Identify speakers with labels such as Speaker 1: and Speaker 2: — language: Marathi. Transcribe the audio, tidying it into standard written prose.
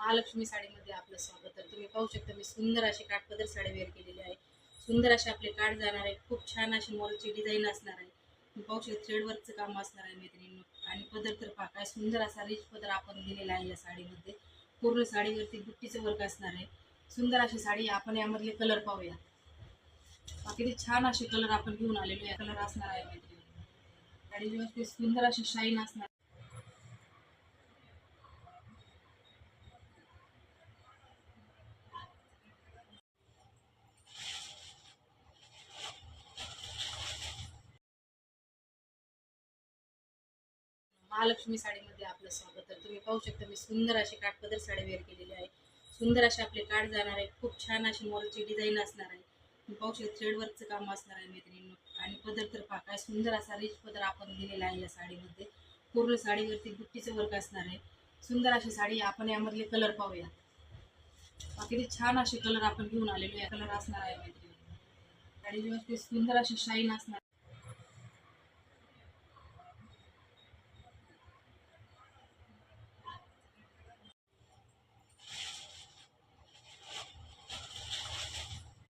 Speaker 1: महालक्ष्मी साडीमध्ये आपलं स्वागत आहे. तुम्ही पाहू शकता मी सुंदर अशी काठपदर साडी वेअर केलेली आहे. सुंदर असे आपले काठ जाणार आहे. खूप छान अशी मोरची डिझाईन असणार आहे. तुम्ही पाहू शकता थ्रेडवर्कचं काम असणार आहे मैत्रिणींनो. आणि पदर तर पहा काय सुंदर असा रिच पदर आपण दिलेला आहे या साडीमध्ये. पूर्ण साडीवरती बुट्टीचं वर्क असणार आहे. सुंदर अशी साडी आपण यामधले कलर पाहूया. किती छान असे कलर आपण घेऊन आलेलो या कलर असणार आहे मैत्रिणी. साडीवरती सुंदर अशी शाईन असणार. महालक्ष्मी साडीमध्ये आपलं स्वागत आहे. तुम्ही पाहू शकता मी सुंदर अशी काठपदर साडी वेअर केलेली आहे. सुंदर असे आपले काठ जाणार आहे. खूप छान अशी मोरची डिझाईन असणार आहे. तुम्ही पाहू शकता थ्रेडवर्कचं काम असणार आहे मैत्रिणींनो. आणि पदर तर पहा काय सुंदर असा रिच पदर आपण दिलेला आहे या साडीमध्ये. पूर्ण साडीवरती बुट्टीचं वर्क असणार आहे. सुंदर अशी साडी आपण यामधले कलर पाहूया. किती छान असे कलर आपण घेऊन आलेलो या कलर असणार आहे मैत्रिणी. साडीवरती सुंदर अशी शाईन असणार.